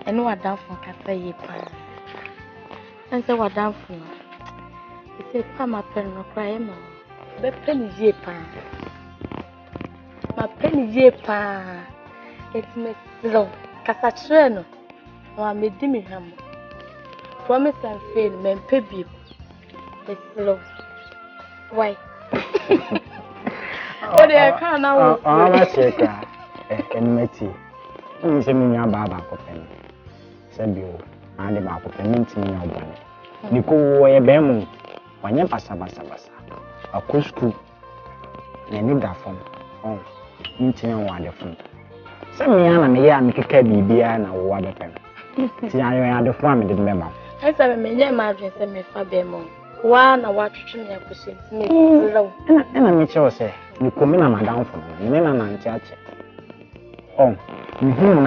And what down from cafe pan. And so what down from it said, Pama pen no cry more. But penny ye pan. My penny ye pan. It's me slow. Casatreno. Or I made Dimmy Ham. Promise and fail, men pebby. It's slow. Why? Oh, they are can't now. I'm check and Metty. Send me a baba copen. Send you, and the baba minting your bonnet. Nico, a bemu. When you pass a bassa. A cuscu. And you got from. Oh, minting your water phone. Send me an amiga and make a cabby beer and a water pen. See, I had the farm in the memo. I said, I may imagine send me for bemo. One, I watch me a pushing me low. And I make sure, say, you come in a madam for me, and then I'm church. Oh, I'm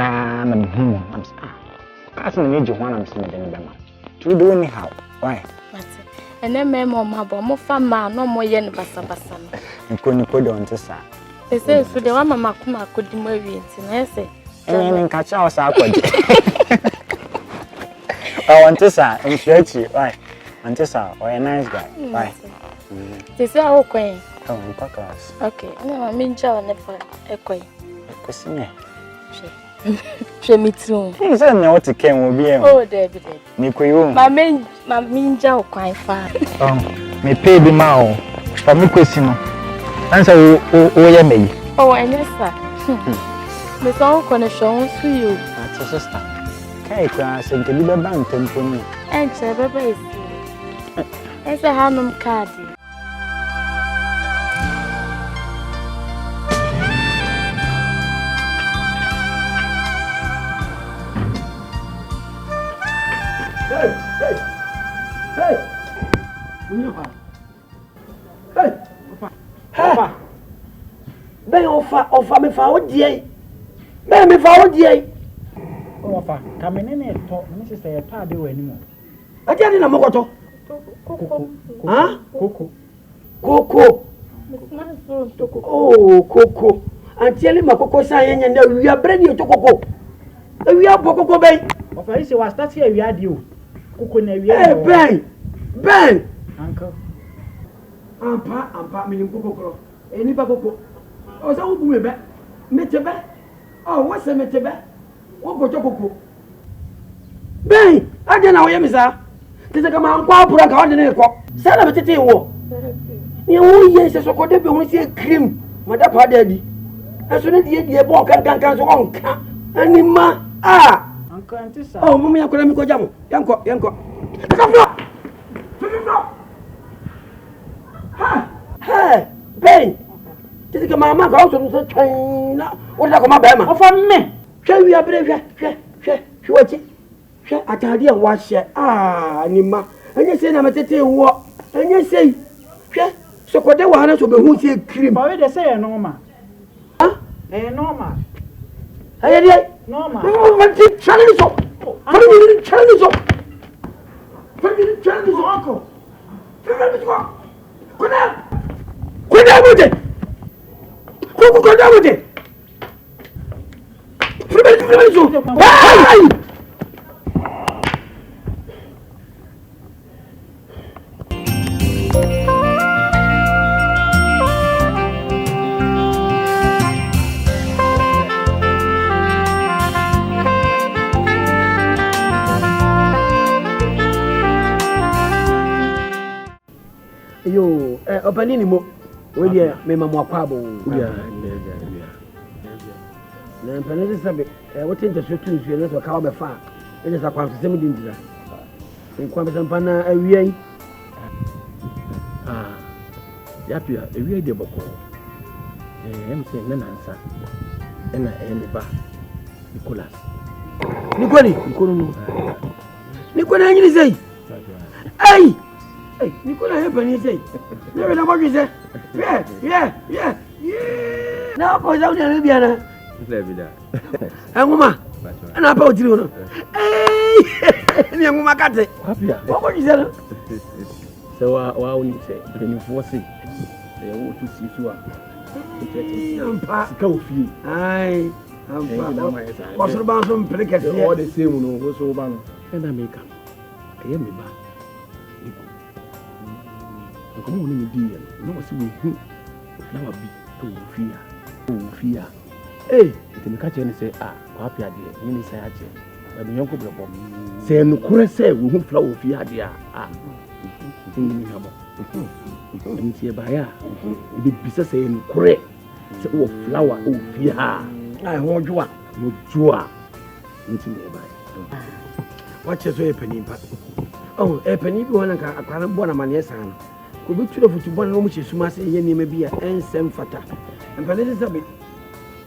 passing the age of one I'm seeing in the mouth. To do anyhow. Why? And then, ma'am, my bomb farm man, no more yen bassa. You couldn't put on to sir. They say, so the one Makuma could do more in I say, and catch our sack. I want to say, I'm sure why? Antissa, or a nice guy. Why? They say, oh, queen. Oh, class. Okay, I mean, Joe never a queen. She me too. He said, no, what came will be. Oh, David. Nico, my mean Joe quite far. Oh, me pay the mao for me question. Answer, oh, me. Oh, and yes, sir. Miss Uncle shows to you. That's a sister. Hey, class, and can be the bank for me. And so, baby. It's a Hanum card. Hey, Papa. Ben offer me for dear. Ben me for dear. Oh, Papa, come in and talk. Mrs. A party anymore. I didn't know what. Coco. Huh? Coco. Oh, Coco. And tell him a cocoa sign and we are bringing to Coco. We are Coco Bay. Of I was that here we had you. Coco, Ben. Uncle. Ampa, meaning Coco. Any Coco. Oh, so we bet. Metebe. Oh, what's a metebe? What go to Coco? Ben, I don't know him, sir. This is a man called Pura in a cock. Sell a titty war. You yes, so could they be see a cream, Madame Daddy. As soon as you walk and can't on Anima. Ah, Uncle Antissa. Oh, Mummy, I couldn't go jam. Yanko. Hey, Ben. This is a mamma goes to China. What like my bama? Of a man. Shall we have brave? She watch it. I tell you what she anima. And you say I'm a tete walk. And you say, so what they want to be who say cream. Why they say a normal? Huh? A normal. Hey, normal. What did challenge up? What did challenge up? What did challenge uncle? Go down with it. Go down with it. Hey! Yo, opanini mo. Wewe mema mwakwabo. Yeah. Na mpanezi sabe, wote ntaswetu nsuye na so ka obefa. Ene sa kwamse semi dindira. Nkwamse mpana awiai. Yapia, awiai de boko. MC na nansa. Ena ba. Nicholas. Nikoni anyini sei. Ai! Hey, Nicola, help me say. Never know what you say. Yeah. Now, because I'm going to be a woman. And I bought you. Hey, young woman, got it. What would you say? So, I only say, when you foresee, they want to see you. Ampa. Sika ofi. Ai. Ampa. Wasoro ba so mpere kese. All the same no, wo so ba no. E na make am. Eye me ba. Iko. Ko mo ni di ye. No wasi wo hu. Na wa bi to ofi a. Ofi a. Nti me ka che ni say kwa pia de ni say a che. Ba me yonko bre bom. Say no kure say wo hu fla ofi a de ni habo. Nti e ba ya. Bi bisa say no kure. Say wo flower ofi a. Ai ho dwoa. Mo dwoa. Nti me ba. Wache so epani pa. Oh, epani bi wona ka akwara bo na mane san. Ko bi turo futu no mu chesuma se ye niema bi a ensem fata. Empane se sabe.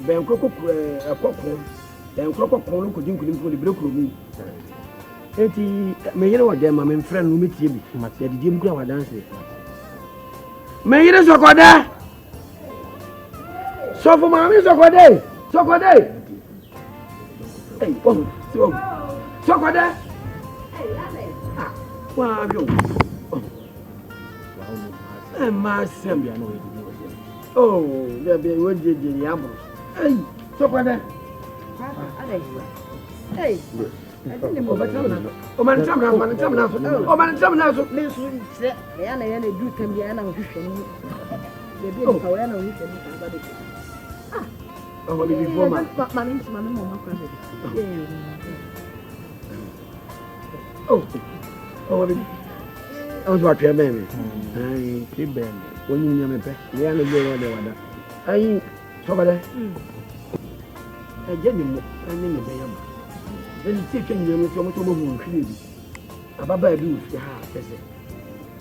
Ben kroko akoko. Ben kroko ko no ko dinkulim ko libre kuro mu. Eti me yere wo dem ma me mfra no metie bi. Ya didiem kura wa dance. Me yere sokoda. Sofo ma mi sokoda. Sokoda. Hey, oh, sokoda. Wow, yo. Massam. Oh, there be one day the yabro. Hey, so what? Hey, I didn't know about that. Oh, man, some now, man, some now. Oh, man, some now. Let's say, I am a good time. I am a good time. The big power and a weekend. Oh, what did you go, man? Oh, what did you? I was watching a baby. I keep them when you never pay. We are not going to I saw that. I get him and then the baby. Then you take him so much more clearly. A baba do if you have, I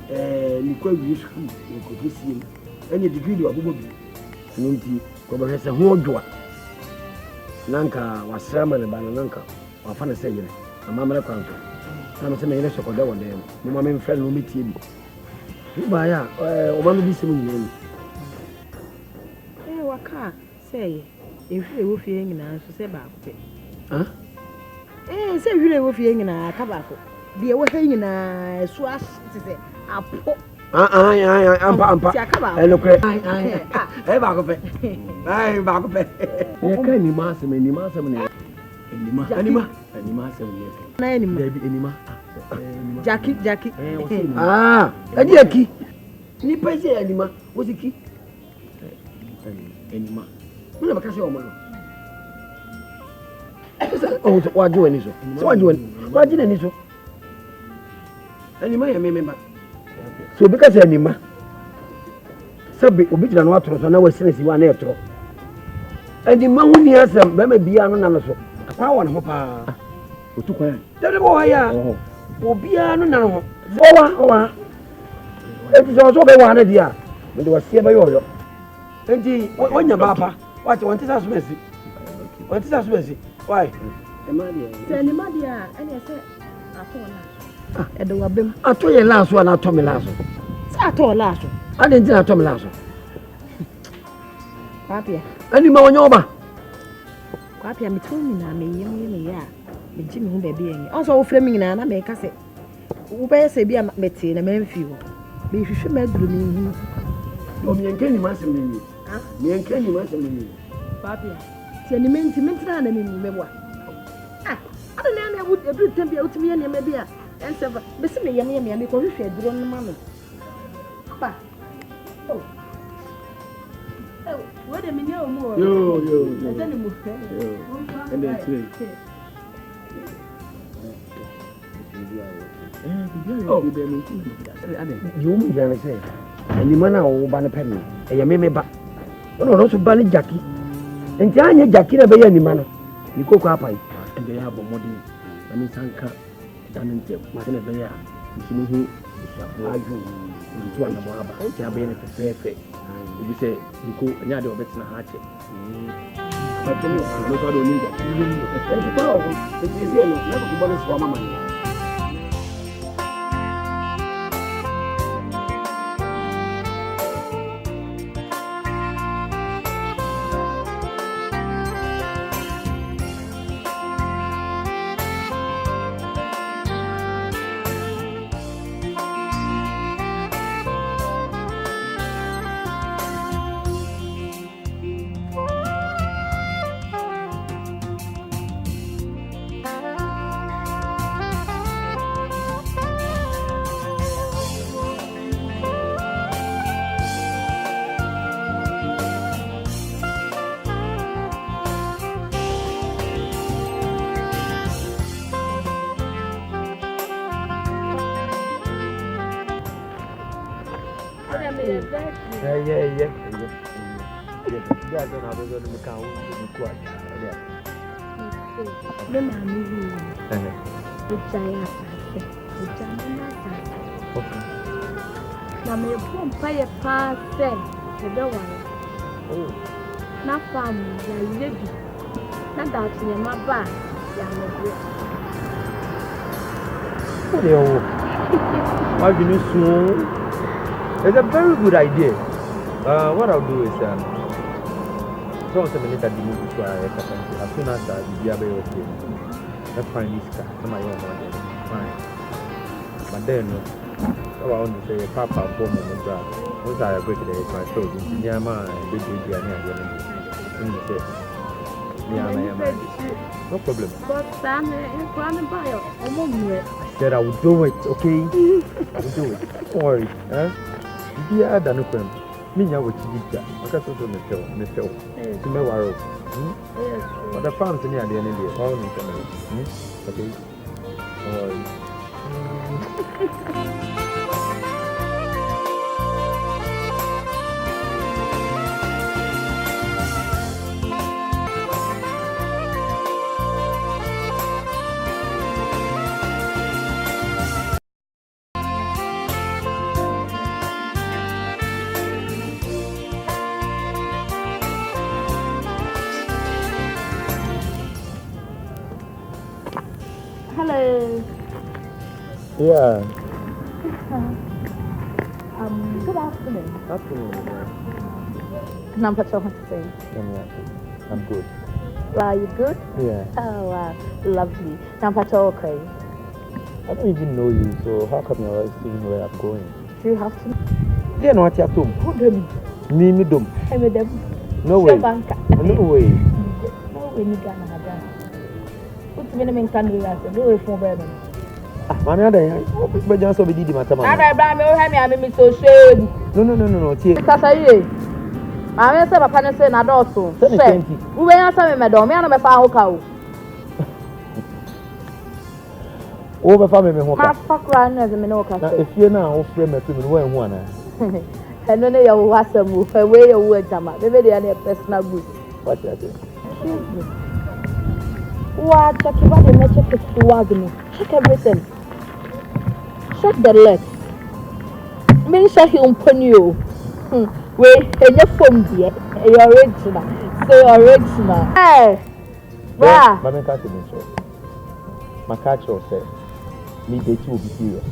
say. You could use food, you could see him. Any degree of a movie. And cover has a whole door. Nanka was sermon about Nanka, or Fanny saying, a mamma country. I'm saying, let's go down there. No, my friend will meet him. You buy a one of these women. Eh, what car say? If you were feeling in us, say about it. Huh? Eh, say you were feeling in a tobacco. Be away in a swash to say, a pop. I'm look at I back up. I back up. You can't mass him any mass Anima. Jackie. Ah, a dear key. Nipa say anima. What's the key? Anima. We never catch your money. Oh, what do any so? So what do what did any so? Anima, I remember. So because anima. Sabi obitira no atoro so na wasinesi wa na etoro. Anima hu ni asem ba ma bia no na no so. Apa won ho pa. Otu kwan. Dede bo ya. Obia no na no. Owa. Eti so be wa na dia. Me de wasie ba yo. Enti wonya ba pa. What want is asumesi. Want is asumesi. Why? Say ni ma dia, ene say ato na. Edo wa bem. Ato ye laso na ato me laso. Say ato laso. Ade nti na ato me laso. Papia. Ani ma wonya oba. Papia me tun ni na me yem ya. Me ji me hu ba bi en. Also wo frɛ me nyina na me ka se. Wo ba se bi a mete na me mfi wo. Me hwehwe ma duru me hu. O mi enke ni ma se me ni. Ah? Me enke ni ma se me ni. Papia. Ti ni menti na na me ni me bo. Ah, ada na na wo edu tembi a utimi ye ne me bi a. Enseva. Be se me yem me ko hwehwe duru no ma me. Pa. Oh. What a minute more. Yo. And then today. Oh, you mean to say, and you man or ban penny, and you may ba. No, no, so ban Jackie. And Janya Jackie, a bay any man. You cook up, and they have a modern. I mean, Sanka, done in Martin a bear. You who to an ababa, they are being a fair. You say, you go and you bet in a hatchet. But you look at it. It's easy, never to bonus for mamma. It's a very good idea. What I'll do is, don't say that the movie so as soon as I be able to let's find this car. I'm my own one. Fine. But then, I want to say, Papa, for me, once I break it, my soul, near my baby, and no problem. I said I will do it, okay? I will do it. Don't worry. Yeah, I don't know. Me, I will keep it. I can't also miss it. To me, worry. But the farms in the end of the day, all in the okay? Don't worry. Hello. Yeah. Good afternoon. Afternoon. I'm what you want to say. I'm good. Are you good? Yeah. Oh, wow. Lovely. I'm what you're okay. I don't even know you, so how come you're always seeing where I'm going? Do you have to? They know what you're doing. Who them? Me dum. I'm with them. No way. Banker. No way. No way, you can't have that. What's the minimum can do that? No way for them. Mami ada ya. Be jan so be di mata ma. Ada bra me o ha me am so shame. No. Tie. Kasa ye. Mami say papa ne say na dọọso. Say. Wo be yan say me do me na me fa ho ka o. O be fa me ho ka. Ma fa kra na ze me no ka. Na efie na o frɛ me to me wo hu ana. Eno ne ya wo asam o. We ya wo ajama. Be de na personal goods. What you say? What check what the check is to check everything. Check the legs. Make sure he open you. Wait, your phone there. Your original. Say original. Hey, yeah. Mami can't be sure. My catch yourself. Me date will be serious.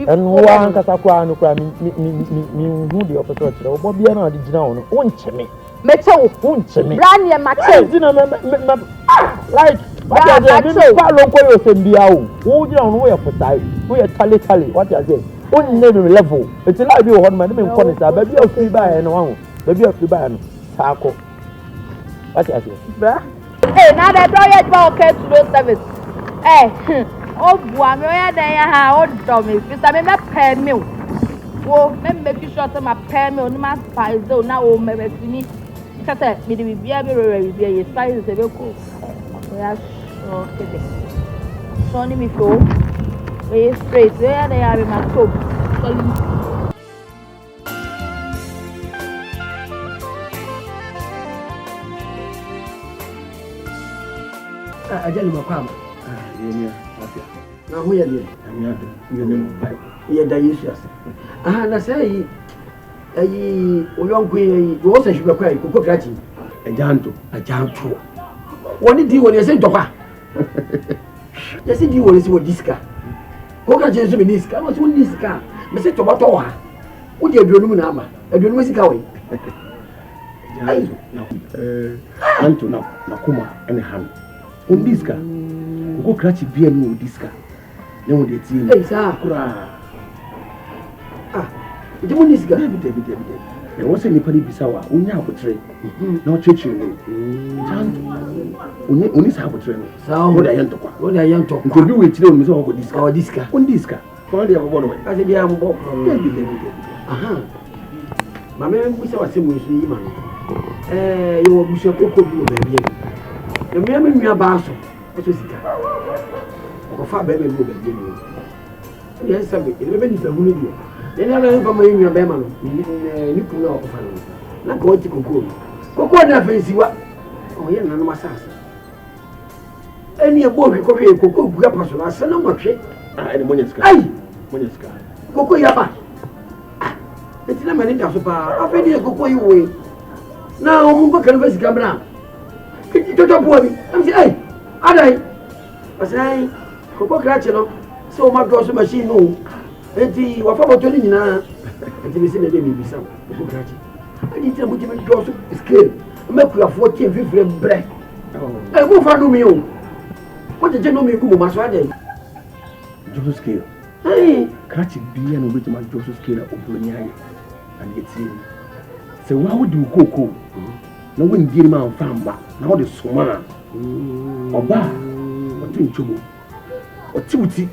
And one Casaqua no crime. Me who the opportunity. Or Bobby and the general. Won't me. Metal. Won't me. Brand your matches. Like. What you say? Me pa lonko yo sembia o. Wo gina no we for side. We tally. What you say? On name level. It's like you hold man me nko ne sa. Baby of free buy no wan. Baby of free buy no. Sako. What you say? Bra. Hey, now the door yet ba okay to no service. Eh. Oh boy, me ya den ya ha o do me. Mr. Me pay me. Wo me make sure say my pay me no ma spice do na o me be fini. Kata me dey bia be re ye spice se be cool. Yeah, okay. So, let me go. Way straight. Where they are in my top. I tell you, Papa. Now, who are you? You're the useless. I say, a young queen, you also should be quite cooking. A janto. What did you when you say, Dopa? Yes, you want to see what this car. Who can change me this car? What's one this car? Mr. Tomato. What do you do, Nama? I don't know what's going. Anto Nakuma and Ham. On this car. Go catch a beer with this car. No, they see. Hey, sir. You want this car? There wasn't anybody beside only have a train. No church, only have a train. So, what I am talking to do with you, Miss or this car. On this car. Only have one way. I said, yeah, my man, we saw a similar man. You will be so cool, baby. The man, we are basso. What is it? Or far better, baby. Yes, I will be the Then I don't know your Bama, you could not find. Not go to Coco. Coco never is what? Oh, yeah, none of my sons. Any boy could be a Coco person. I said, no more shit. And when it's got. Coco Yaba. It's not many of the bar. I've been here, Coco, you way. Now, who can visit Cabra? You don't know me. I'm saying, I say, Coco Gratchelo, so much goes machine. No, and the Wafabo Tony now, and the same baby, some Coco Gratchi. I need to put him in Joseph scale. Make you 14 50 bread. I go for me. What did you know me? Go, Maswade. Joseph scale. Hey, Catch it be and with my Joseph scale of Bunyai and it's him. So, why would you go? No one give him out from back. Now the Soma or bar or twin trouble or Timothy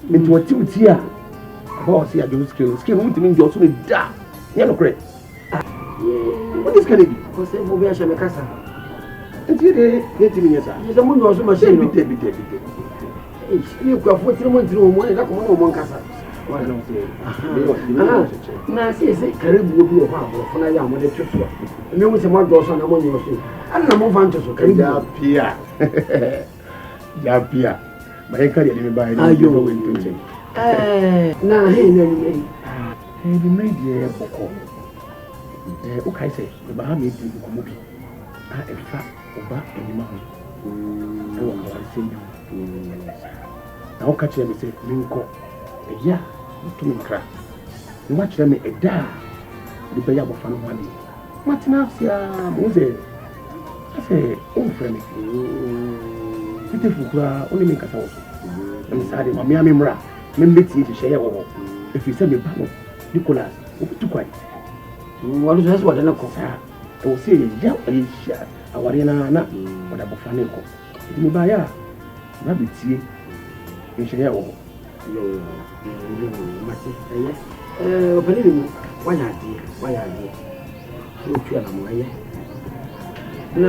into a Timothy. Boss here, Joseph scale won't mean you're so dark. Yellow crate. What is going to be? because they will be a Shamekasa. And you get me, yes, There's a moon also machine. You got 14 months to one, like one casa. Why don't Now, see, Caribou will be a father for a young with a trip. And you was a more goes on a money or two. I don't know more fun to so can you Pia? Pia. My career didn't buy you. Now, hey, He made the book. Okay, say, the Bahami did the movie. In fact, Oba Anima. I want to say you. Now, catch them and say, Linko. Yeah, to me crack. Watch them a da. The Bay of Fan Money. Martina, Mose. I say, own friend. Beautiful, only make us also. And Sadi, Mamma Mimra, Membeti to share all. If you send me Bano, Nicholas, too quiet. What is what I know? I will say, yeah, I was in a nap, but I will find it. You buy a rabbit tea in share all. Believe me, why are you? You are my. Na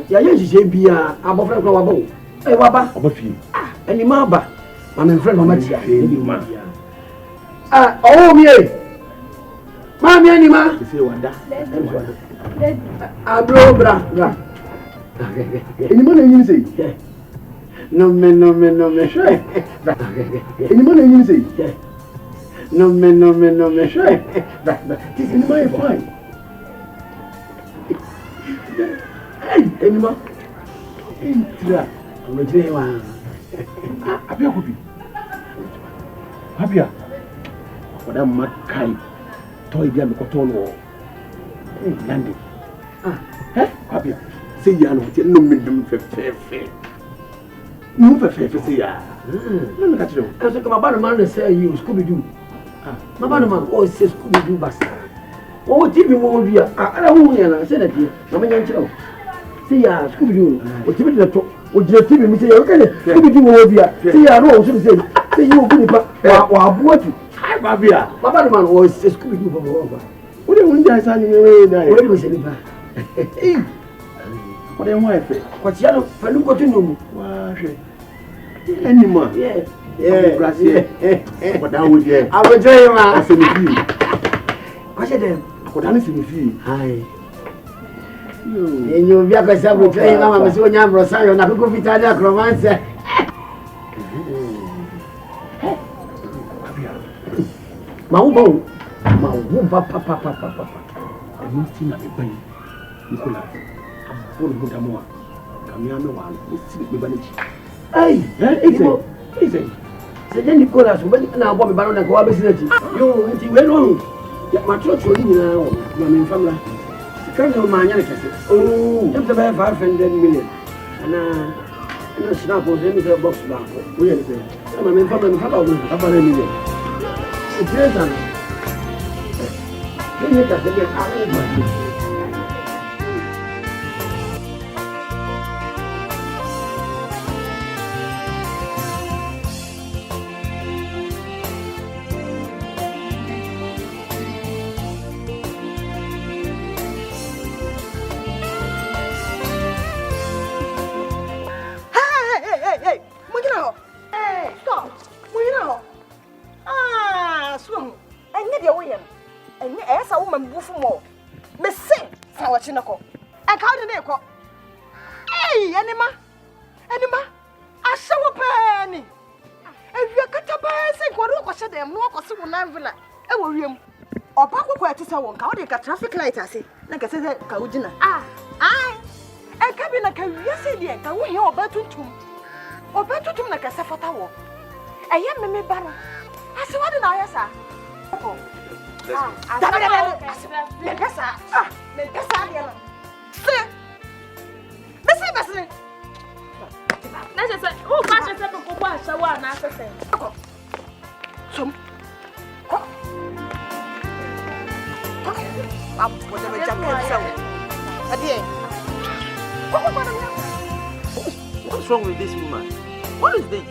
ya jije bia abofra kwa wabo waba Obafi anima ba ma me friend mama tia ma oh me ma me anima say wada abro bra anima na yin say no me sure anima na yin say no me sure this anima is fine anima intra amejire wa apia kopi apia wada makai toy dia me koto no lande apia say ya no ti no me dum fefefe no fefefe say ya no me catch you so kama bana man say you Scooby Doo ma bana man o say Scooby Doo basa o TV mo bia ara hu ya na say na tie na me nyanchira see ya Scooby Doo o tibi de to o je tibi mi say ya okay Scooby Doo wo bia see ya no o so say you go ni pa wa abuatu ai ba bia baba man o say Scooby Doo bo ba o de won ja sa ni we na o de mo say ni ba o de won efe ko ti ya no fa lu ko tinu mu wa hwe anima grazie ko da wo die abojoi ma asemi ko se dem ko da ni semi fi hai enyo bia ko sa abojoi mama me so nya bro sayo na ko fita na cromance ma wo pa emi ti na me ban Nicolas abon mo da mo kamia me wa o ti me ba ni chi ai ise se je Nicolas o bani na abo me ba no na ko wa be sinachi yo nti we no ya ma tro tro ni na o ma me famla kan no ma nya na kase oh dem be 500 million ana sina ko ze mi se box ba ko o ye se ma me famla me faba o me faba na million o treza ni ka se be a ma Stop! Stop! chinako. I can't de ko. Hey, anima. Ashawo penny. If you cut a bus and go to them, no cost one villa. I will ream. Or Paco to someone, how they got traffic light, I say. Like I said, Kaudina. I come in a career, say, can we hear about to or better to like a Safatawo. I am me barrel. I said, what did I say? What's wrong with this woman? What is this?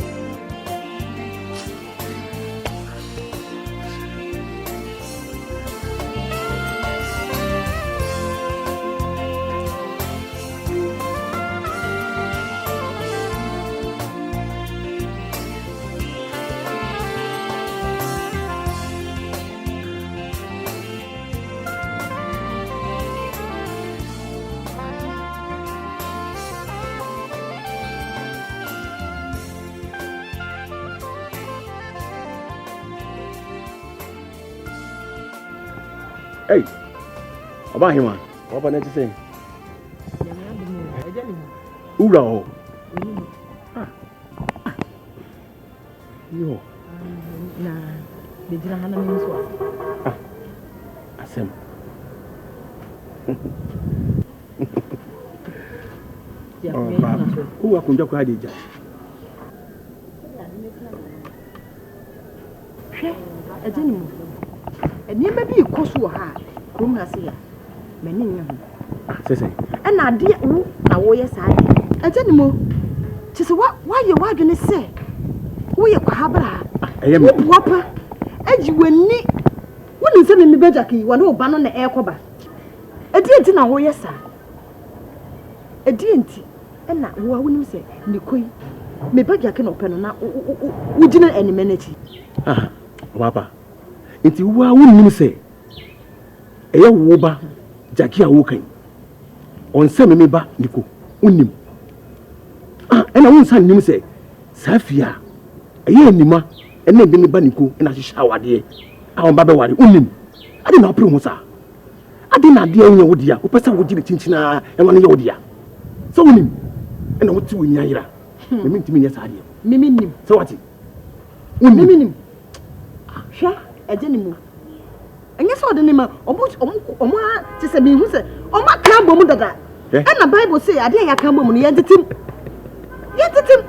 Hey, about him, what about say? Ura, yo, nah, they didn't have any swap. Asem. Who are conduct Hadija? A gentleman. And you may be a cost to her, whom I see. Many and I dear, now, yes, I did. A gentleman. Just what, why you are going to say? We are Habra. I am a whopper. And you will need. What is in the Bejaki, one who ban on the air cover? A dear dinner, yes, sir. A dear, and now, what will you say? Nikoi, me Bejaki can open now. We didn't any minute. Ah, Papa. It's what wouldn't say. A woba, Jackie awoken. On some member, Nico, unim. Ah, and I won't send him say, Safia, a year Nima, and then Benny Banico, and I shower dear. Our Baba Wadi, unim. I did not promosa. I did not dear your dear, who person would give it Tinchina and one your dear. So unim, and I want to win Yaira. You mean to me, yes, I did. Miminim. So what? Miminim. Sha. A gentleman. And yes, what the name of to say, who said, oh, my cambo, and the Bible say, I dare come on, yet the team. Yet the team.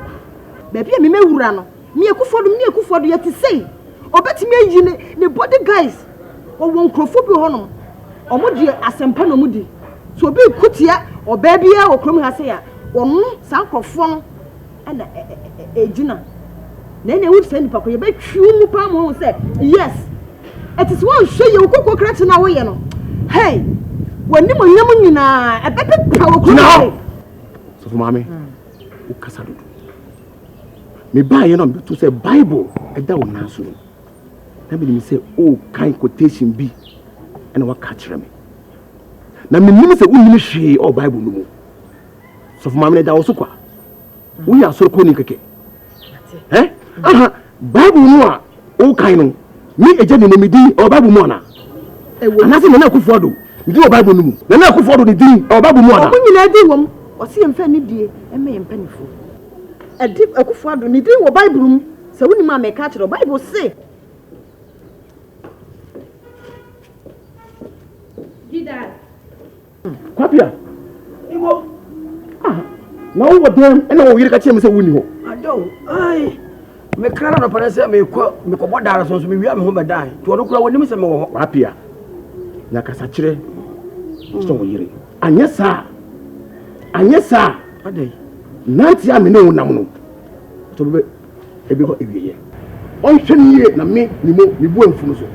Maybe me may run. Me a good for the yet to say. Or better me, the body guys, or won't crofobio honor, or would you as some panomudi. So be cutia, or baby, or crumhasea, or some crofon and a dinner. Then they would send Papa, you bet you Pam say, yes. It is one show you cook cracks in our way. Hey, when you were young, a better power now. So, Mammy, who Cassadu? Me buy to say Bible, a down answer. Let me say, oh, kind quotation be, and what catch me. Now, me say, we share or Bible no more. So, Mammy, that also qua. We are so conic. Eh? Bible no o kan no me eje ne me din o Bible mo na ana se na akufodo me di o Bible no mu na akufodo de din o Bible mo na o nyina di wom o se yemfa ni die e me yempanifo adi akufodo ni din wo Bible mu se woni ma me ka kire Bible say Dida Kwapia Iwo na wo dem e na wo yire ka kire me se woni ho ado ai me kra no pare se me ko bodara so me wi am ho bedai to no kura woni se me wo Kwapia na kasa kire so wo yire anyesa adai nanti a me ne wonam no to be ebi ko ewiye on hwani ye na me ni mo ni bu amfunu so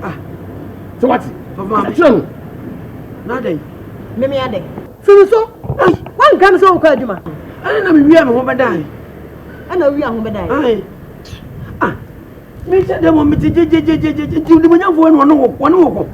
so what kire no na dai me ade funu so ai wan gan so ko aduma ana na me wi am ho bedai ana wi am ho bedai ai me se demo me je ndi mo nyamfo no